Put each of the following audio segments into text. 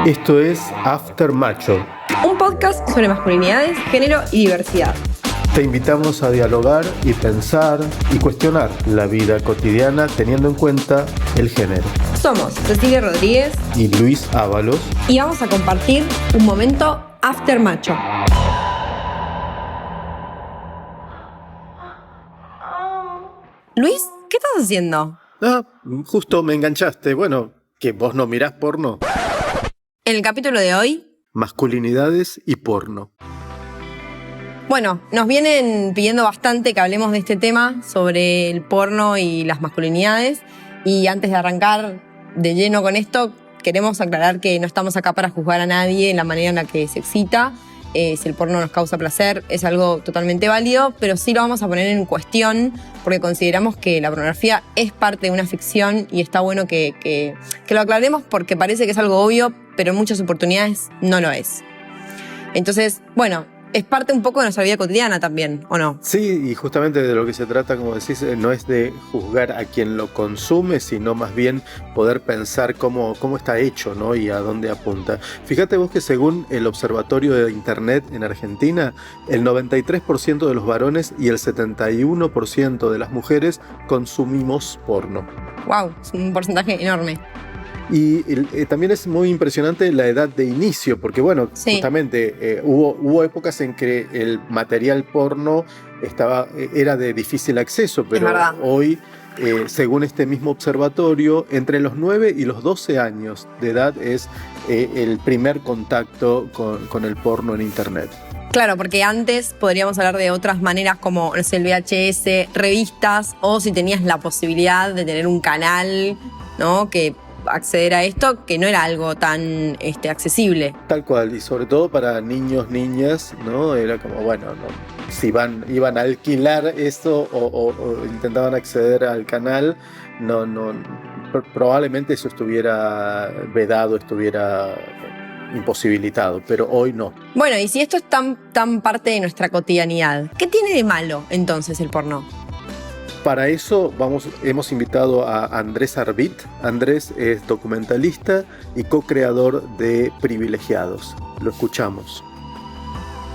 Esto es After Macho. Un podcast sobre masculinidades, género y diversidad. Te invitamos a dialogar y pensar y cuestionar la vida cotidiana teniendo en cuenta el género. Somos Cecilia Rodríguez y Luis Ábalos. Y vamos a compartir un momento After Macho. Luis, ¿qué estás haciendo? Justo me enganchaste. Bueno, ¿que vos no mirás porno? En el capítulo de hoy... Masculinidades y porno. Bueno, nos vienen pidiendo bastante que hablemos de este tema sobre el porno y las masculinidades. Y antes de arrancar de lleno con esto, queremos aclarar que no estamos acá para juzgar a nadie en la manera en la que se excita. Si el porno nos causa placer, es algo totalmente válido, pero sí lo vamos a poner en cuestión porque consideramos que la pornografía es parte de una ficción y está bueno que lo aclaremos porque parece que es algo obvio, pero en muchas oportunidades no lo es. Entonces, bueno, es parte un poco de nuestra vida cotidiana también, ¿o no? Sí, y justamente de lo que se trata, como decís, no es de juzgar a quien lo consume, sino más bien poder pensar cómo está hecho, ¿no? Y a dónde apunta. Fíjate vos que según el Observatorio de Internet en Argentina, el 93% de los varones y el 71% de las mujeres consumimos porno. ¡Wow! Es un porcentaje enorme. Y también es muy impresionante la edad de inicio, porque bueno, sí, justamente hubo épocas en que el material porno era de difícil acceso, pero hoy, según este mismo observatorio, entre los 9 y los 12 años de edad es el primer contacto con el porno en internet. Claro, porque antes podríamos hablar de otras maneras como el VHS, revistas, o si tenías la posibilidad de tener un canal, ¿no? Que acceder a esto, que no era algo tan accesible. Tal cual, y sobre todo para niños, niñas, ¿no? Era como, bueno, no, si iban a alquilar esto o intentaban acceder al canal, no, probablemente eso estuviera vedado, estuviera imposibilitado, pero hoy no. Bueno, y si esto es tan parte de nuestra cotidianidad, ¿qué tiene de malo entonces el porno? Para eso hemos invitado a Andrés Arbit. Andrés es documentalista y co-creador de Privilegiados. Lo escuchamos.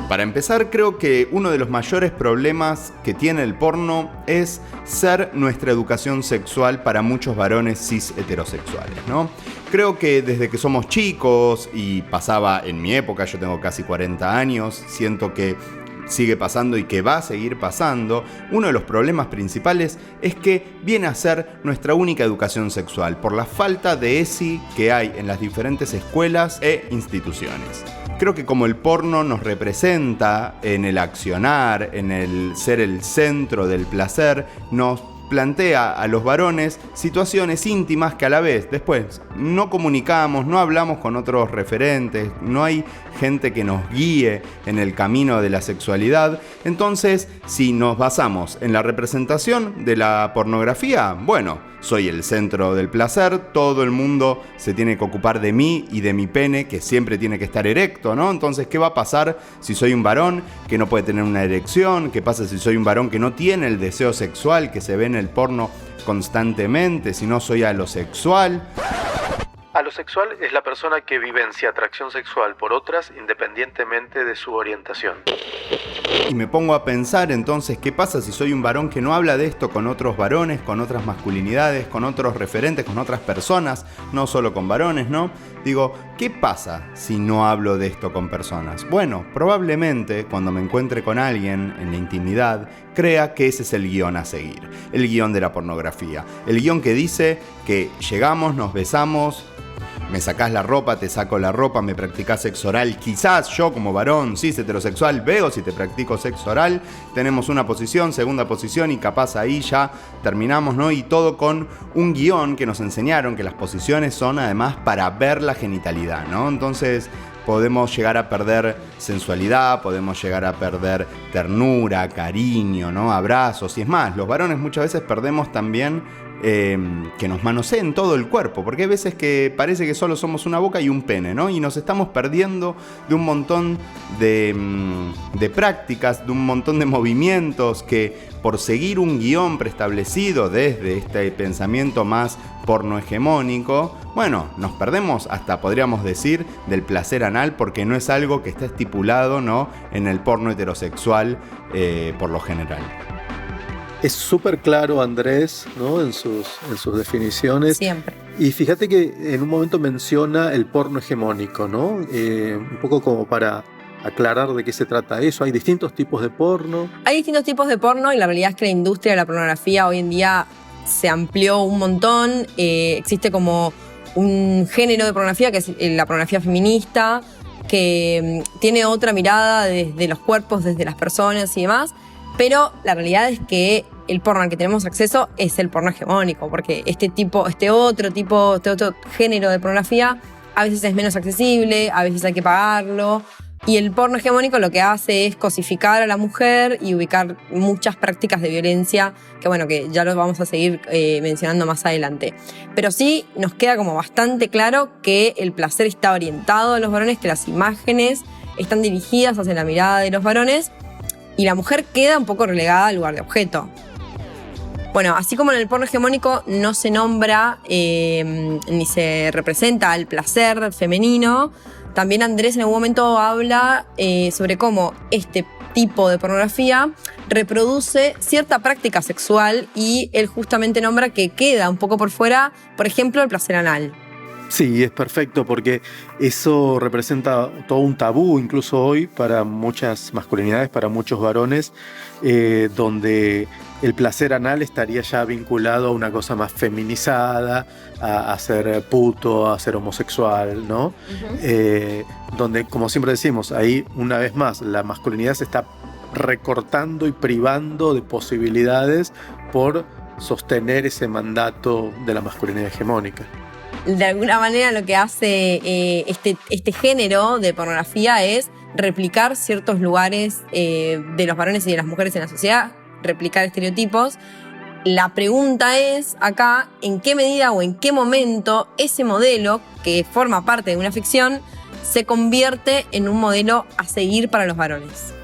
Para empezar, creo que uno de los mayores problemas que tiene el porno es ser nuestra educación sexual para muchos varones cis heterosexuales, ¿no? Creo que desde que somos chicos, y pasaba en mi época, yo tengo casi 40 años, siento que sigue pasando y que va a seguir pasando, uno de los problemas principales es que viene a ser nuestra única educación sexual por la falta de ESI que hay en las diferentes escuelas e instituciones. Creo que como el porno nos representa en el accionar, en el ser el centro del placer, nos plantea a los varones situaciones íntimas que a la vez después no comunicamos, no hablamos con otros referentes, no hay gente que nos guíe en el camino de la sexualidad. Entonces, si nos basamos en la representación de la pornografía, bueno, soy el centro del placer, todo el mundo se tiene que ocupar de mí y de mi pene, que siempre tiene que estar erecto, ¿no? Entonces, ¿qué va a pasar si soy un varón que no puede tener una erección? ¿Qué pasa si soy un varón que no tiene el deseo sexual que se ve en el porno constantemente, si no soy alosexual? Alosexual es la persona que vivencia atracción sexual por otras independientemente de su orientación. Y me pongo a pensar entonces, ¿qué pasa si soy un varón que no habla de esto con otros varones, con otras masculinidades, con otros referentes, con otras personas, no solo con varones, ¿no? Digo, ¿qué pasa si no hablo de esto con personas? Bueno, probablemente cuando me encuentre con alguien en la intimidad, crea que ese es el guión a seguir, el guión de la pornografía, el guión que dice que llegamos, nos besamos, me sacás la ropa, te saco la ropa, me practicás sexo oral. Quizás yo como varón cis heterosexual veo si te practico sexo oral. Tenemos una posición, segunda posición y capaz ahí ya terminamos, ¿no? Y todo con un guión que nos enseñaron que las posiciones son además para ver la genitalidad, ¿no? Entonces podemos llegar a perder sensualidad, podemos llegar a perder ternura, cariño, ¿no? Abrazos. Y es más, los varones muchas veces perdemos también que nos manoseen todo el cuerpo, porque hay veces que parece que solo somos una boca y un pene, ¿no? Y nos estamos perdiendo de un montón de prácticas, de un montón de movimientos que por seguir un guión preestablecido desde este pensamiento más pornohegemónico, bueno, nos perdemos hasta, podríamos decir, del placer anal, porque no es algo que está estipulado, ¿no?, en el porno heterosexual por lo general. Es súper claro, Andrés, ¿no?, en sus definiciones. Siempre. Y fíjate que en un momento menciona el porno hegemónico, ¿no? Un poco como para aclarar de qué se trata eso. Hay distintos tipos de porno. Hay distintos tipos de porno y la realidad es que la industria de la pornografía hoy en día se amplió un montón. Existe como un género de pornografía que es la pornografía feminista, que tiene otra mirada desde los cuerpos, desde las personas y demás. Pero la realidad es que el porno al que tenemos acceso es el porno hegemónico, porque este otro género de pornografía a veces es menos accesible, a veces hay que pagarlo. Y el porno hegemónico lo que hace es cosificar a la mujer y ubicar muchas prácticas de violencia que, bueno, que ya lo vamos a seguir mencionando más adelante. Pero sí nos queda como bastante claro que el placer está orientado a los varones, que las imágenes están dirigidas hacia la mirada de los varones y la mujer queda un poco relegada al lugar de objeto. Bueno, así como en el porno hegemónico no se nombra ni se representa al placer femenino, también Andrés en algún momento habla sobre cómo este tipo de pornografía reproduce cierta práctica sexual y él justamente nombra que queda un poco por fuera, por ejemplo, el placer anal. Sí, es perfecto porque eso representa todo un tabú, incluso hoy, para muchas masculinidades, para muchos varones, donde el placer anal estaría ya vinculado a una cosa más feminizada, a ser puto, a ser homosexual, ¿no? Uh-huh. Donde, como siempre decimos, ahí una vez más la masculinidad se está recortando y privando de posibilidades por sostener ese mandato de la masculinidad hegemónica. De alguna manera lo que hace este género de pornografía es replicar ciertos lugares de los varones y de las mujeres en la sociedad, replicar estereotipos. La pregunta es acá, ¿en qué medida o en qué momento ese modelo, que forma parte de una ficción, se convierte en un modelo a seguir para los varones?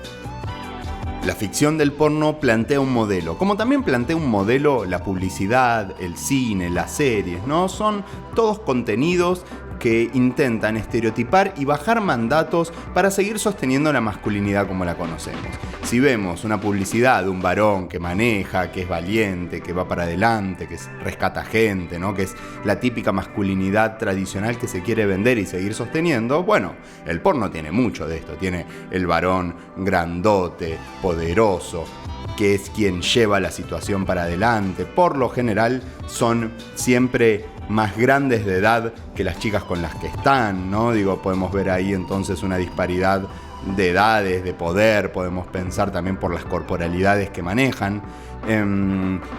La ficción del porno plantea un modelo, como también plantea un modelo la publicidad, el cine, las series, ¿no? Son todos contenidos que intentan estereotipar y bajar mandatos para seguir sosteniendo la masculinidad como la conocemos. Si vemos una publicidad de un varón que maneja, que es valiente, que va para adelante, que rescata gente, ¿no?, que es la típica masculinidad tradicional que se quiere vender y seguir sosteniendo, bueno, el porno tiene mucho de esto. Tiene el varón grandote, poderoso, que es quien lleva la situación para adelante. Por lo general son siempre más grandes de edad que las chicas con las que están, ¿no? Digo, podemos ver ahí entonces una disparidad de edades, de poder, podemos pensar también por las corporalidades que manejan.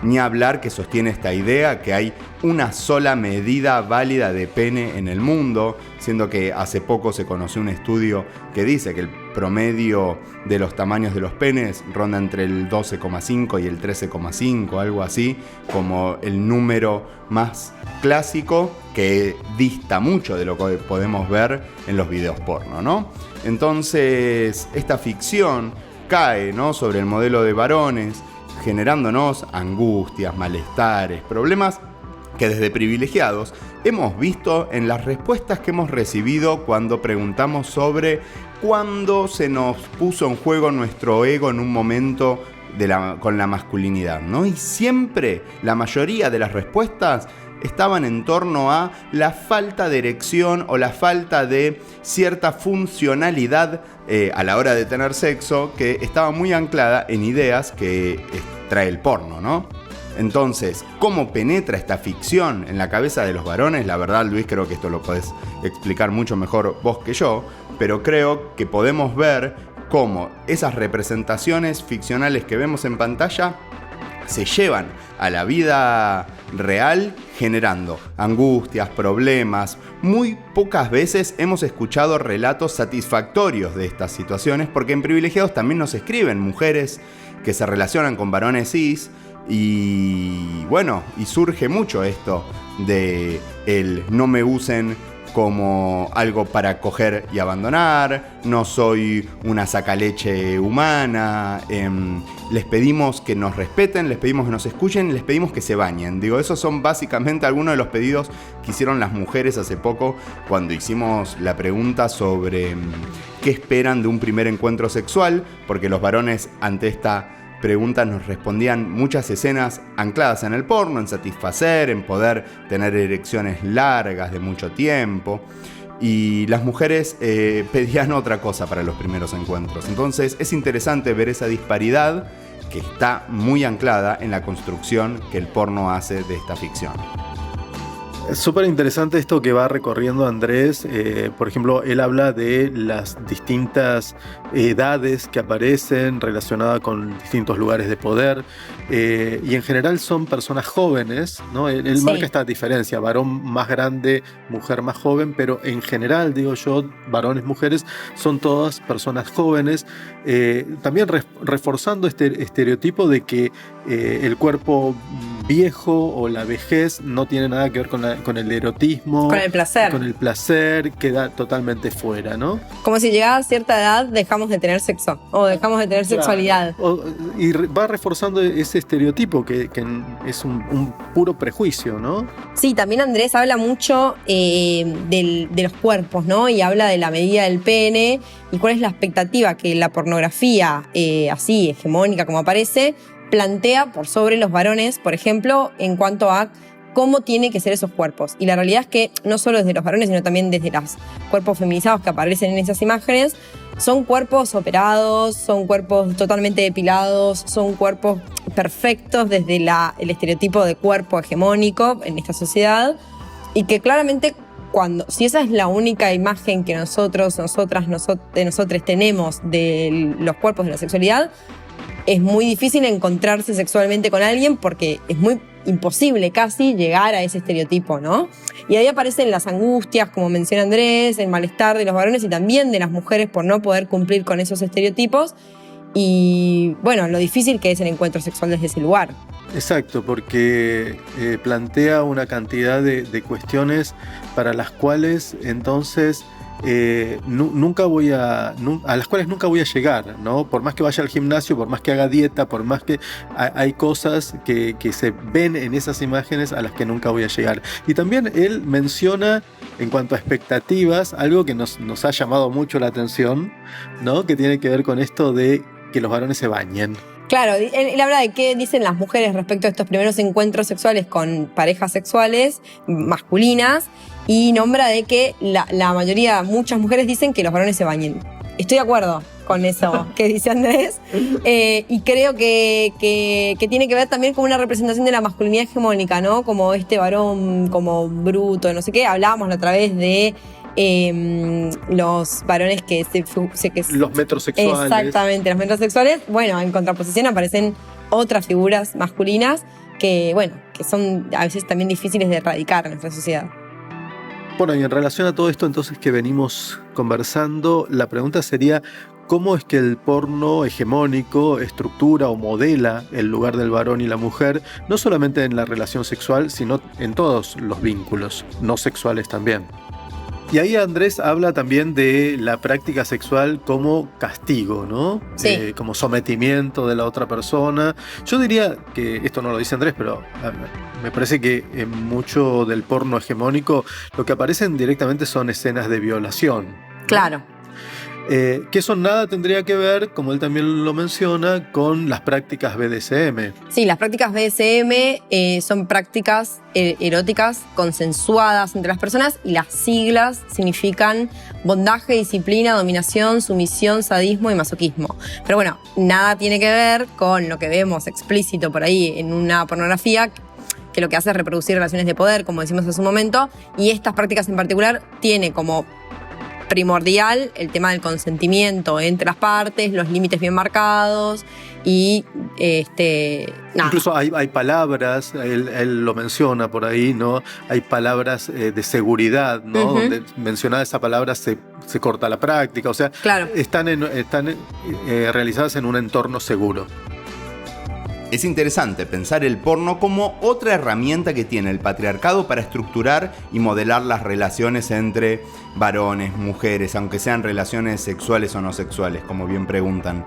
Ni hablar que sostiene esta idea que hay una sola medida válida de pene en el mundo, siendo que hace poco se conoció un estudio que dice que el promedio de los tamaños de los penes ronda entre el 12,5 y el 13,5, algo así, como el número más clásico, que dista mucho de lo que podemos ver en los videos porno, ¿no? Entonces, esta ficción cae, ¿no?, sobre el modelo de varones, generándonos angustias, malestares, problemas que desde privilegiados hemos visto en las respuestas que hemos recibido cuando preguntamos sobre cuándo se nos puso en juego nuestro ego en un momento con la masculinidad, ¿no? Y siempre la mayoría de las respuestas estaban en torno a la falta de erección o la falta de cierta funcionalidad a la hora de tener sexo, que estaba muy anclada en ideas que trae el porno, ¿no? Entonces, ¿cómo penetra esta ficción en la cabeza de los varones? La verdad, Luis, creo que esto lo podés explicar mucho mejor vos que yo, pero creo que podemos ver cómo esas representaciones ficcionales que vemos en pantalla se llevan a la vida real generando angustias, problemas. Muy pocas veces hemos escuchado relatos satisfactorios de estas situaciones, porque en Privilegiados también nos escriben mujeres que se relacionan con varones cis Y bueno, y surge mucho esto de el no me usen como algo para coger y abandonar, no soy una sacaleche humana, les pedimos que nos respeten, les pedimos que nos escuchen, les pedimos que se bañen. Digo, esos son básicamente algunos de los pedidos que hicieron las mujeres hace poco cuando hicimos la pregunta sobre qué esperan de un primer encuentro sexual, porque los varones ante esta preguntas nos respondían muchas escenas ancladas en el porno, en satisfacer, en poder tener erecciones largas de mucho tiempo. Y las mujeres pedían otra cosa para los primeros encuentros. Entonces es interesante ver esa disparidad que está muy anclada en la construcción que el porno hace de esta ficción. Es súper interesante esto que va recorriendo Andrés. Por ejemplo, él habla de las distintas edades que aparecen relacionadas con distintos lugares de poder. Y en general son personas jóvenes, ¿no? Él marca esta diferencia, varón más grande, mujer más joven, pero en general, digo yo, varones, mujeres, son todas personas jóvenes. También reforzando este estereotipo de que el cuerpo viejo o la vejez no tiene nada que ver con el erotismo. Con el placer. Con el placer, queda totalmente fuera, ¿no? Como si llegada a cierta edad dejamos de tener sexo o dejamos de tener sexualidad. Y va reforzando ese estereotipo que es un puro prejuicio, ¿no? Sí, también Andrés habla mucho de los cuerpos, ¿no? Y habla de la medida del pene y cuál es la expectativa que la pornografía así, hegemónica como aparece, plantea por sobre los varones, por ejemplo, en cuanto a cómo tienen que ser esos cuerpos. Y la realidad es que no solo desde los varones, sino también desde los cuerpos feminizados que aparecen en esas imágenes, son cuerpos operados, son cuerpos totalmente depilados, son cuerpos perfectos desde el estereotipo de cuerpo hegemónico en esta sociedad, y que claramente si esa es la única imagen que nosotros tenemos de los cuerpos de la sexualidad, es muy difícil encontrarse sexualmente con alguien porque es muy imposible casi llegar a ese estereotipo, ¿no? Y ahí aparecen las angustias, como menciona Andrés, el malestar de los varones y también de las mujeres por no poder cumplir con esos estereotipos y, bueno, lo difícil que es el encuentro sexual desde ese lugar. Exacto, porque plantea una cantidad de cuestiones para las cuales entonces a las cuales nunca voy a llegar, ¿no? Por más que vaya al gimnasio, por más que haga dieta, por más que hay cosas que se ven en esas imágenes a las que nunca voy a llegar. Y también él menciona, en cuanto a expectativas, algo que nos ha llamado mucho la atención, ¿no? Que tiene que ver con esto de que los varones se bañen. Claro, él habla de qué dicen las mujeres respecto a estos primeros encuentros sexuales con parejas sexuales masculinas y nombra de que la mayoría, muchas mujeres dicen que los varones se bañen. Estoy de acuerdo con eso que dice Andrés y creo que tiene que ver también con una representación de la masculinidad hegemónica, ¿no? Como este varón, como bruto, no sé qué. Hablábamos la otra vez de los varones que los metrosexuales. Exactamente, los metrosexuales. Bueno, en contraposición aparecen otras figuras masculinas que son a veces también difíciles de erradicar en nuestra sociedad. Bueno, y en relación a todo esto entonces que venimos conversando, la pregunta sería: ¿cómo es que el porno hegemónico estructura o modela el lugar del varón y la mujer, no solamente en la relación sexual, sino en todos los vínculos no sexuales también? Y ahí Andrés habla también de la práctica sexual como castigo, ¿no? Sí. Como sometimiento de la otra persona. Yo diría que, esto no lo dice Andrés, pero me parece que en mucho del porno hegemónico lo que aparecen directamente son escenas de violación, ¿no? Claro. Que eso nada tendría que ver, como él también lo menciona, con las prácticas BDSM. Sí, las prácticas BDSM son prácticas eróticas consensuadas entre las personas y las siglas significan bondaje, disciplina, dominación, sumisión, sadismo y masoquismo. Pero bueno, nada tiene que ver con lo que vemos explícito por ahí en una pornografía, que lo que hace es reproducir relaciones de poder, como decimos hace un momento, y estas prácticas en particular tiene como primordial el tema del consentimiento entre las partes, los límites bien marcados y nada. Incluso hay palabras, él lo menciona por ahí, ¿no? Hay palabras de seguridad, ¿no? Uh-huh. Donde mencionada esa palabra se corta la práctica, o sea, claro. están realizadas en un entorno seguro. Es interesante pensar el porno como otra herramienta que tiene el patriarcado para estructurar y modelar las relaciones entre varones, mujeres, aunque sean relaciones sexuales o no sexuales, como bien preguntan.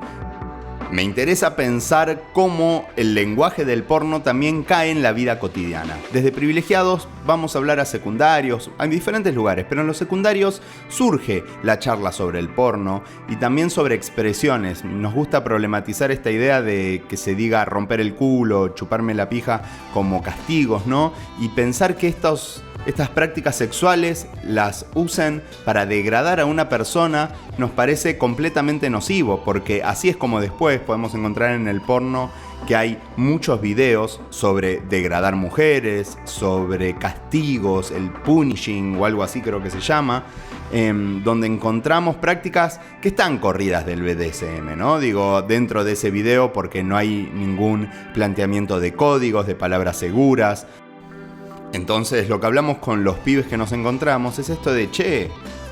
Me interesa pensar cómo el lenguaje del porno también cae en la vida cotidiana. Desde privilegiados vamos a hablar a secundarios, hay diferentes lugares, pero en los secundarios surge la charla sobre el porno y también sobre expresiones. Nos gusta problematizar esta idea de que se diga romper el culo, chuparme la pija como castigos, ¿no? Y pensar que estas prácticas sexuales las usen para degradar a una persona nos parece completamente nocivo, porque así es como después podemos encontrar en el porno que hay muchos videos sobre degradar mujeres, sobre castigos, el punishing o algo así creo que se llama, donde encontramos prácticas que están corridas del BDSM, ¿no? Digo, dentro de ese video porque no hay ningún planteamiento de códigos, de palabras seguras. Entonces lo que hablamos con los pibes que nos encontramos es esto de, che,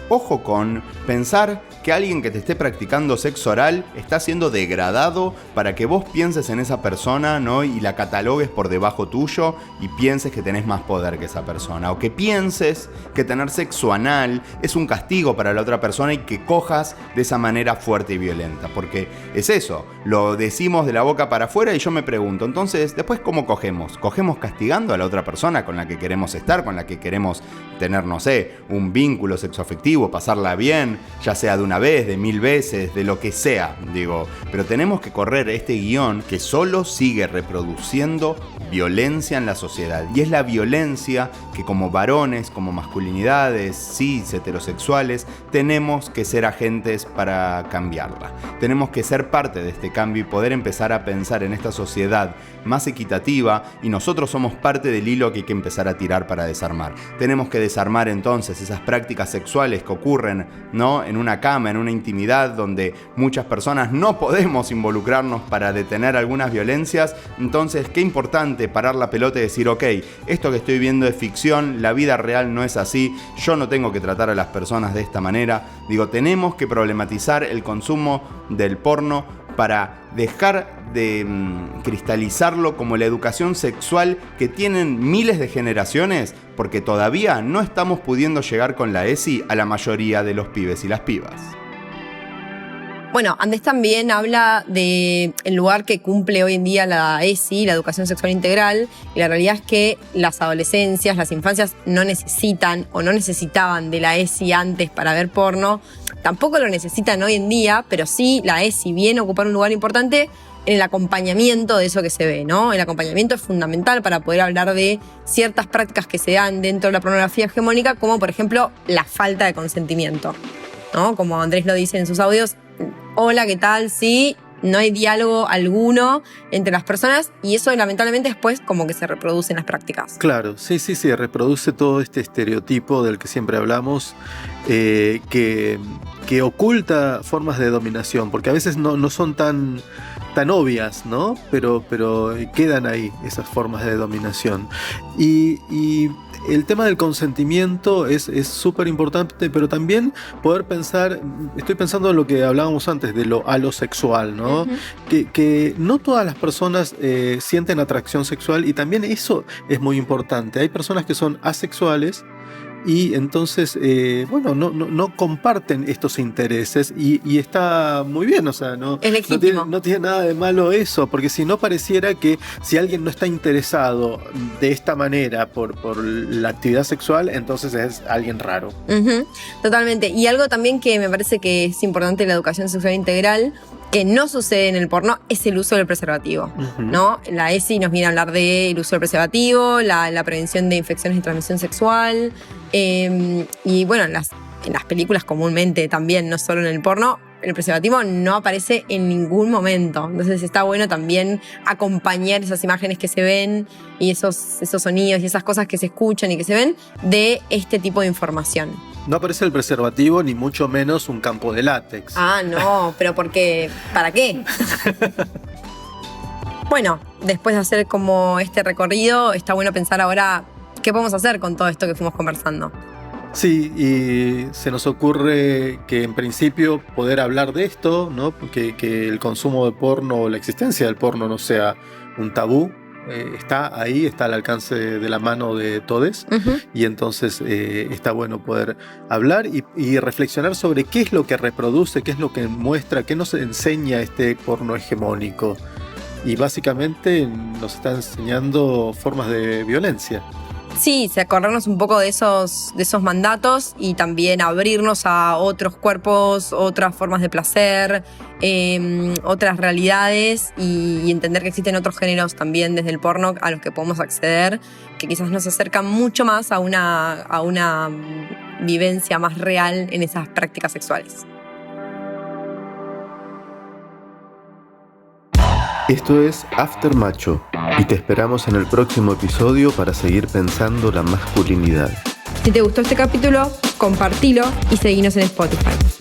ojo con pensar que alguien que te esté practicando sexo oral está siendo degradado para que vos pienses en esa persona, ¿no? Y la catalogues por debajo tuyo y pienses que tenés más poder que esa persona. O que pienses que tener sexo anal es un castigo para la otra persona y que cojas de esa manera fuerte y violenta. Porque es eso, lo decimos de la boca para afuera y yo me pregunto, entonces, ¿después cómo cogemos? ¿Cogemos castigando a la otra persona con la que queremos estar, con la que queremos tener, no sé, un vínculo sexoafectivo, pasarla bien, ya sea de una vez, de 1000 veces, de lo que sea, digo, pero tenemos que correr este guión que solo sigue reproduciendo violencia en la sociedad, y es la violencia que como varones, como masculinidades, cis, heterosexuales, tenemos que ser agentes para cambiarla. Tenemos que ser parte de este cambio y poder empezar a pensar en esta sociedad más equitativa, y nosotros somos parte del hilo que hay que empezar a tirar para desarmar. Tenemos que desarmar entonces esas prácticas sexuales que ocurren, ¿no?, en una cama, en una intimidad donde muchas personas no podemos involucrarnos para detener algunas violencias. Entonces, qué importante parar la pelota y decir, ok, esto que estoy viendo es ficción, la vida real no es así, yo no tengo que tratar a las personas de esta manera. Digo, tenemos que problematizar el consumo del porno para dejar de cristalizarlo como la educación sexual que tienen miles de generaciones, porque todavía no estamos pudiendo llegar con la ESI a la mayoría de los pibes y las pibas. Bueno, Andrés también habla del lugar que cumple hoy en día la ESI, la educación sexual integral, y la realidad es que las adolescencias, las infancias no necesitan o no necesitaban de la ESI antes para ver porno. Tampoco lo necesitan hoy en día, pero sí la ESI viene a ocupar un lugar importante en el acompañamiento de eso que se ve, ¿no? El acompañamiento es fundamental para poder hablar de ciertas prácticas que se dan dentro de la pornografía hegemónica, como por ejemplo la falta de consentimiento, ¿no? Como Andrés lo dice en sus audios, hola, ¿qué tal? Sí, no hay diálogo alguno entre las personas y eso lamentablemente después como que se reproduce en las prácticas. Claro, sí, reproduce todo este estereotipo del que siempre hablamos, que oculta formas de dominación, porque a veces no son tan obvias, ¿no? Pero quedan ahí esas formas de dominación. Y el tema del consentimiento es súper importante, pero también poder pensar, estoy pensando en lo que hablábamos antes de lo alosexual, ¿no? Uh-huh. Que no todas las personas sienten atracción sexual, y también eso es muy importante. Hay personas que son asexuales y entonces, no comparten estos intereses y está muy bien, o sea, no tiene nada de malo eso, porque si no pareciera que si alguien no está interesado de esta manera por la actividad sexual, entonces es alguien raro. Uh-huh. Totalmente. Y algo también que me parece que es importante en la educación sexual integral, que no sucede en el porno, es el uso del preservativo, uh-huh, ¿no? La ESI nos viene a hablar del uso del preservativo, la prevención de infecciones de transmisión sexual, y bueno, en las películas comúnmente también, no solo en el porno, el preservativo no aparece en ningún momento. Entonces está bueno también acompañar esas imágenes que se ven y esos sonidos y esas cosas que se escuchan y que se ven de este tipo de información. No aparece el preservativo, ni mucho menos un campo de látex. Ah, no, pero porque, ¿para qué? Bueno, después de hacer como este recorrido, está bueno pensar ahora qué podemos hacer con todo esto que fuimos conversando. Sí, y se nos ocurre que en principio poder hablar de esto, ¿no? Que el consumo de porno o la existencia del porno no sea un tabú. Está ahí, está al alcance de la mano de todos, y entonces está bueno poder hablar y reflexionar sobre qué es lo que reproduce, qué es lo que muestra, qué nos enseña este porno hegemónico. Y básicamente nos está enseñando formas de violencia. Sí, acordarnos un poco de esos mandatos y también abrirnos a otros cuerpos, otras formas de placer, otras realidades y entender que existen otros géneros también desde el porno a los que podemos acceder, que quizás nos acercan mucho más a una vivencia más real en esas prácticas sexuales. Esto es After Macho y te esperamos en el próximo episodio para seguir pensando la masculinidad. Si te gustó este capítulo, compartilo y seguinos en Spotify.